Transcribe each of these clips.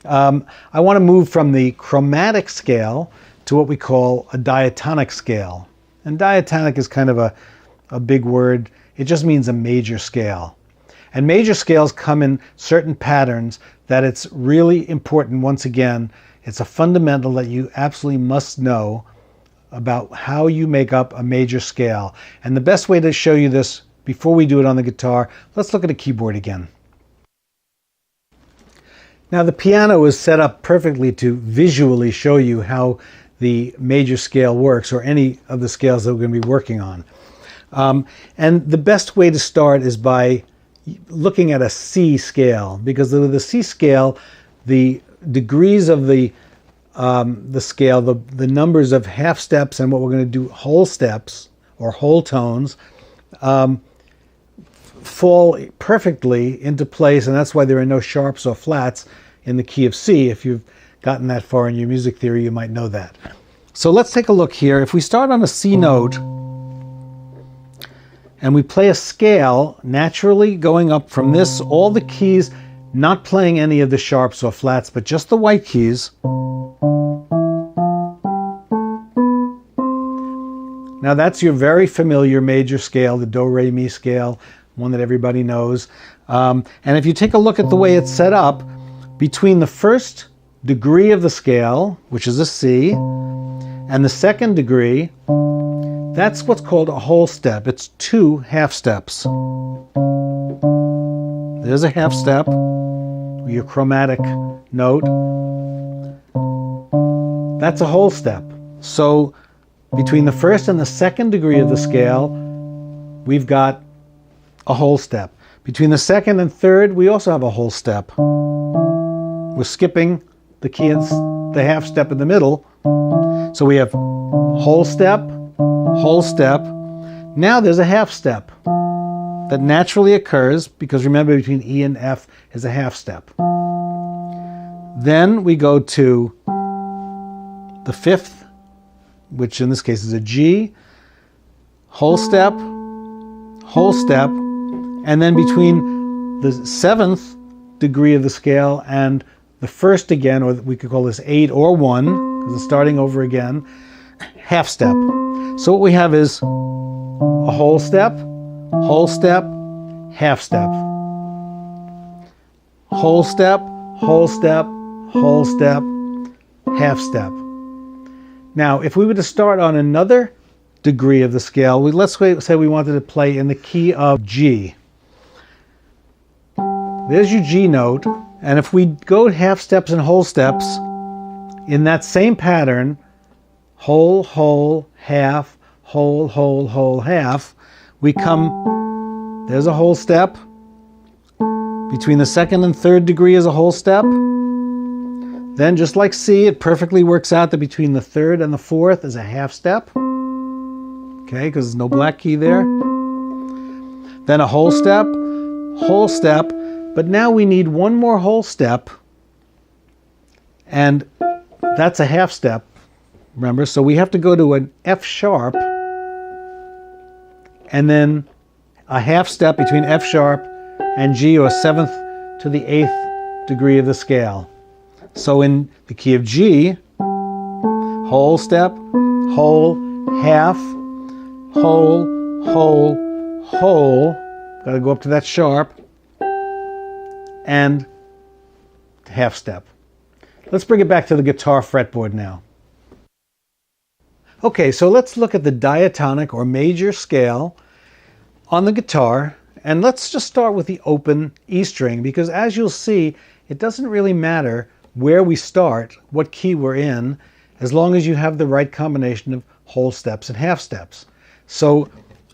I want to move from the chromatic scale to what we call a diatonic scale. And diatonic is kind of a big word. It just means a major scale. And major scales come in certain patterns that it's really important. Once again, it's a fundamental that you absolutely must know about how you make up a major scale. And the best way to show you this before we do it on the guitar, let's look at a keyboard again. Now the piano is set up perfectly to visually show you how the major scale works, or any of the scales that we're going to be working on. And the best way to start is by looking at a C scale, because with the C scale, the degrees of the scale, the numbers of half steps and what we're going to do whole steps or whole tones, fall perfectly into place, and that's why there are no sharps or flats in the key of C. If you've gotten that far in your music theory, you might know that. So let's take a look here. If we start on a C note and we play a scale naturally going up from this, all the keys, not playing any of the sharps or flats, but just the white keys. Now that's your very familiar major scale, the Do, Re, Mi scale, one that everybody knows. And if you take a look at the way it's set up, between the first degree of the scale, which is a C, and the second degree, that's what's called a whole step. It's 2 half steps. There's a half step, your chromatic note. That's a whole step. So between the first and the second degree of the scale, we've got a whole step. Between the second and third, we also have a whole step. We're skipping the key, the half step in the middle. So we have whole step, whole step. Now there's a half step that naturally occurs, because remember, between E and F is a half step. Then we go to the fifth, which in this case is a G, whole step, and then between the 7th degree of the scale and the first again, or we could call this 8 or 1, because it's starting over again, half step. So what we have is a whole step, half step. Whole step, whole step, whole step, half step. Now, if we were to start on another degree of the scale, let's say we wanted to play in the key of G. There's your G note, and if we go half steps and whole steps in that same pattern, whole, whole, half, whole, whole, whole, half, we come, there's a whole step. Between the second and third degree is a whole step. Then, just like C, it perfectly works out that between the third and the fourth is a half step. Okay, because there's no black key there. Then a whole step, but now we need one more whole step, and that's a half step, remember? So we have to go to an F sharp, and then a half step between F sharp and G, or 7th to the 8th degree of the scale. So in the key of G, whole step, whole, half, whole, whole, whole, got to go up to that sharp, and half step. Let's bring it back to the guitar fretboard now. Okay, so let's look at the diatonic or major scale on the guitar, and let's just start with the open E string, because as you'll see, it doesn't really matter where we start, what key we're in, as long as you have the right combination of whole steps and half steps. So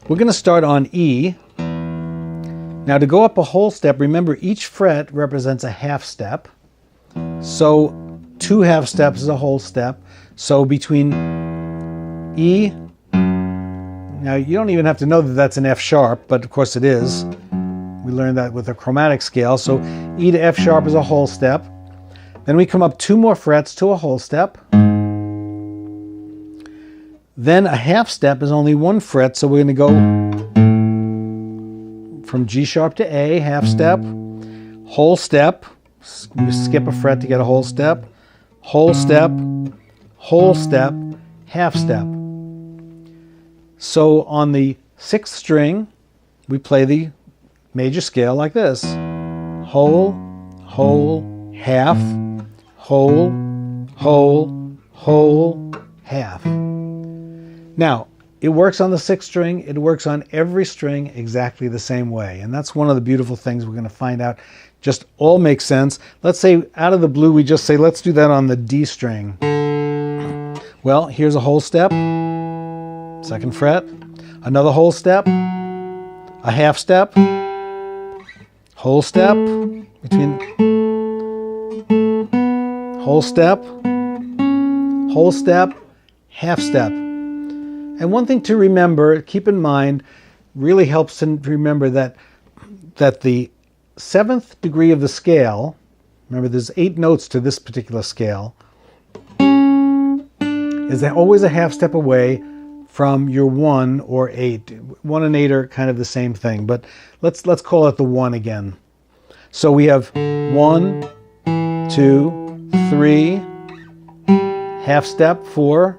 we're going to start on E. Now to go up a whole step, remember each fret represents a half step. So 2 half steps is a whole step. So between E, now you don't even have to know that that's an F sharp, but of course it is. We learned that with a chromatic scale. So E to F sharp is a whole step. Then we come up 2 more frets to a whole step. Then a half step is only 1 fret, so we're going to go from G sharp to A, half step, whole step, You skip a fret to get a whole step, whole step, whole step, half step. So on the 6th string, we play the major scale like this. Whole, whole, half, whole, whole, whole, half. Now, it works on the 6th string. It works on every string exactly the same way. And that's one of the beautiful things we're going to find out. Just all makes sense. Let's say out of the blue, we just say, let's do that on the D string. Well, here's a whole step, 2nd fret, another whole step, a half step, whole step, between whole step, half step. And one thing to remember, keep in mind, really helps to remember that the 7th degree of the scale, remember there's 8 notes to this particular scale, is always a half step away from your 1 or 8. 1 and 8 are kind of the same thing, but let's call it the 1 again. So we have 1, 2, 3, half step 4,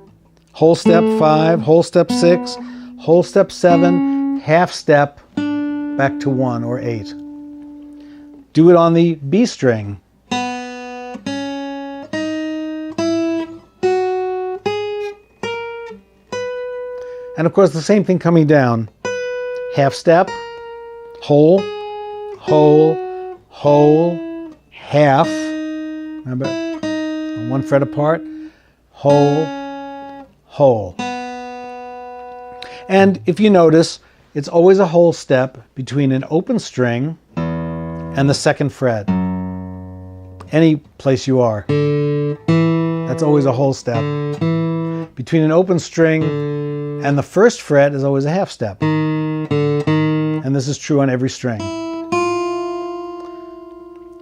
whole step 5, whole step 6, whole step 7, half step back to 1 or 8. Do it on the B string. And of course the same thing coming down. Half step, whole, whole, whole, half. Remember, 1 fret apart, whole, whole. And if you notice, it's always a whole step between an open string and the 2nd fret. Any place you are. That's always a whole step. Between an open string and the 1st fret is always a half step. And this is true on every string.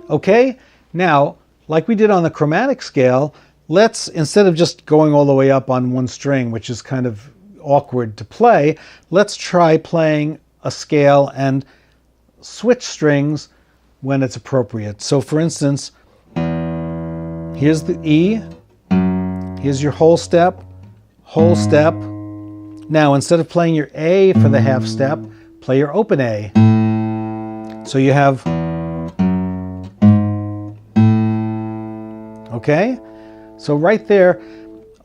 Okay, now, like we did on the chromatic scale, let's, instead of just going all the way up on 1 string, which is kind of awkward to play, let's try playing a scale and switch strings when it's appropriate. So for instance, here's the E, here's your whole step, whole step. Now instead of playing your A for the half step, play your open A. So you have, okay? So right there,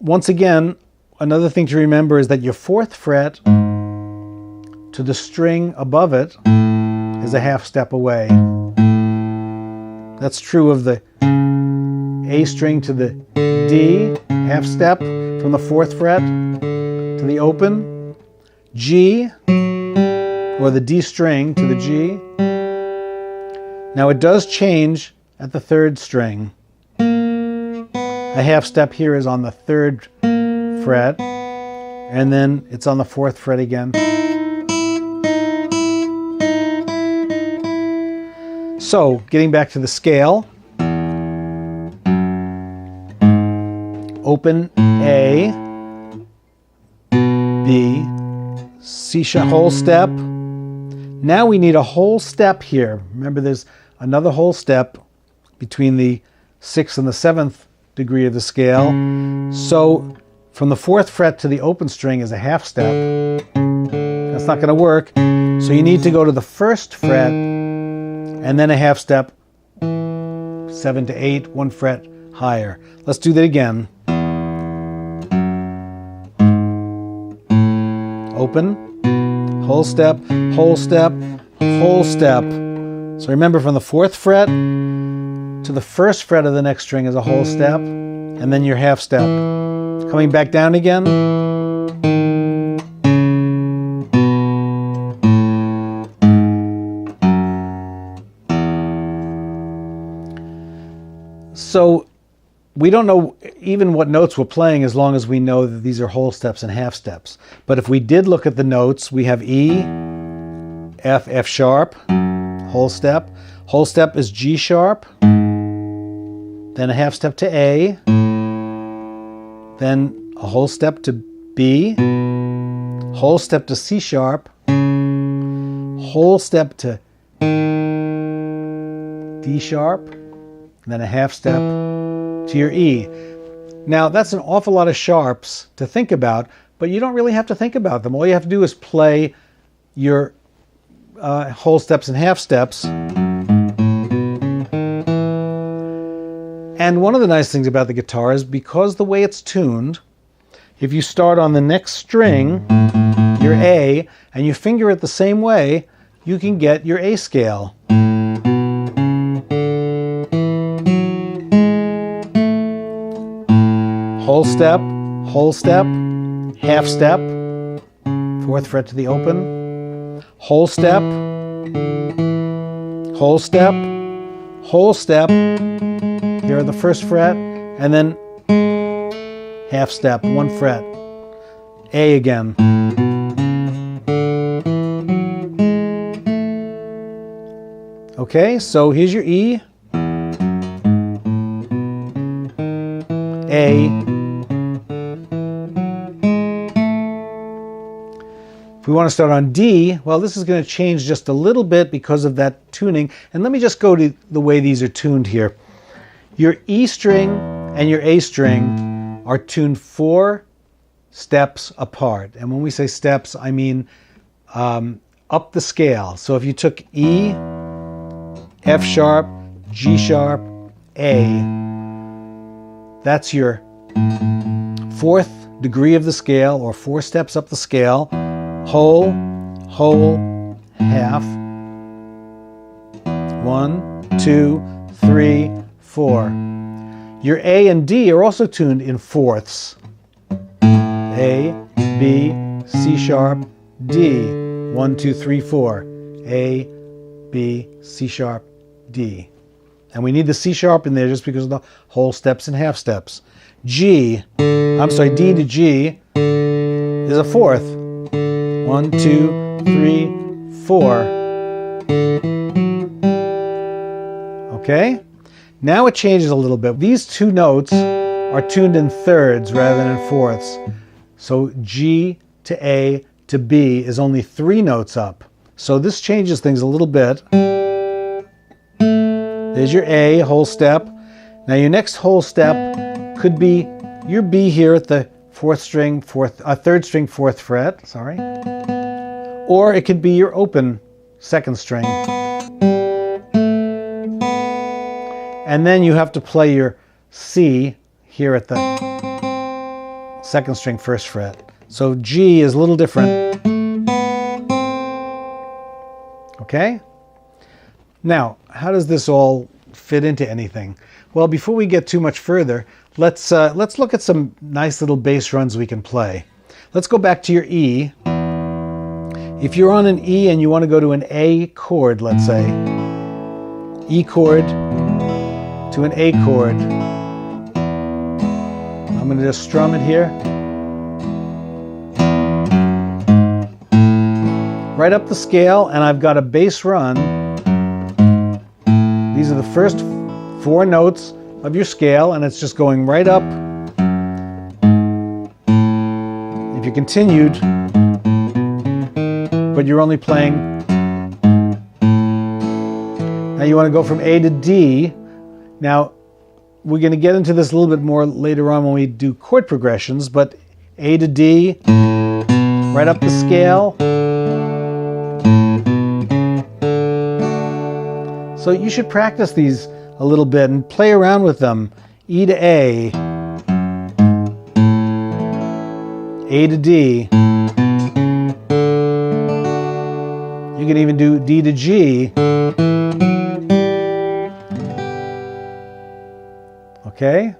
once again, another thing to remember is that your 4th fret to the string above it is a half step away. That's true of the A string to the D, half step from the 4th fret to the open, G, or the D string to the G. Now it does change at the 3rd string. A half step here is on the 3rd fret, and then it's on the 4th fret again. So, getting back to the scale, open A, B, C sharp, whole step. Now we need a whole step here. Remember, there's another whole step between the 6th and the 7th degree of the scale. So from the 4th fret to the open string is a half step. That's not going to work. So you need to go to the 1st fret and then a half step, 7 to 8, 1 fret higher. Let's do that again. Open, whole step, whole step, whole step. So remember, from the 4th fret to the 1st fret of the next string is a whole step, and then your half step. Coming back down again. So we don't know even what notes we're playing as long as we know that these are whole steps and half steps. But if we did look at the notes, we have E, F, F sharp, whole step. Whole step is G sharp, then a half step to A, then a whole step to B, whole step to C sharp, whole step to D sharp, then a half step to your E. Now that's an awful lot of sharps to think about, but you don't really have to think about them. All you have to do is play your whole steps and half steps. And one of the nice things about the guitar is because the way it's tuned, if you start on the next string, your A, and you finger it the same way, you can get your A scale. Whole step, half step, fourth fret to the open, whole step, whole step, whole step, here are the first fret, and then half step, one fret, A again. Okay, so here's your E, A. If we want to start on D, well, this is going to change just a little bit because of that tuning. And let me just go to the way these are tuned here. Your E string and your A string are tuned 4 steps apart. And when we say steps, I mean up the scale. So if you took E, F sharp, G sharp, A, that's your 4th degree of the scale, or 4 steps up the scale. Whole, half, 1, 2, 3, 4. Your A and D are also tuned in fourths. A, B, C sharp, D. 1, 2, 3, 4. A, B, C sharp, D. And we need the C sharp in there just because of the whole steps and half steps. D to G is a 4th. 1, 2, 3, 4. Okay? Now it changes a little bit. These 2 notes are tuned in thirds rather than in fourths. So G to A to B is only 3 notes up. So this changes things a little bit. There's your A, whole step. Now your next whole step could be your B here at the 4th string, 3rd string, 4th fret, sorry. Or it could be your open 2nd string. And then you have to play your C here at the 2nd string, 1st fret. So G is a little different. Okay? Now, how does this all fit into anything? Well, before we get too much further, let's look at some nice little bass runs we can play. Let's go back to your E. If you're on an E and you want to go to an A chord, let's say, E chord to an A chord, I'm going to just strum it here. Right up the scale, and I've got a bass run. These are the first 4 notes of your scale, and it's just going right up. If you continued, but you're only playing. Now you want to go from A to D. Now, we're going to get into this a little bit more later on when we do chord progressions, but A to D, right up the scale. So you should practice these a little bit and play around with them. E to A to D. You can even do D to G. Okay?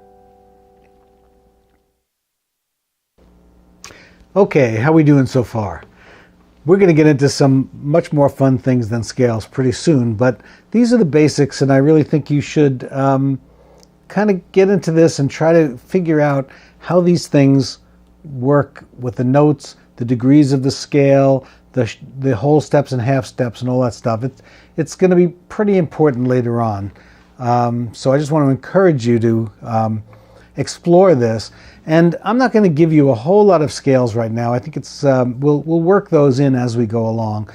Okay, how are we doing so far? We're going to get into some much more fun things than scales pretty soon, but these are the basics, and I really think you should kind of get into this and try to figure out how these things work with the notes, the degrees of the scale, the whole steps and half steps and all that stuff. It's going to be pretty important later on. So I just want to encourage you to explore this. And I'm not going to give you a whole lot of scales right now. I think it's we'll work those in as we go along.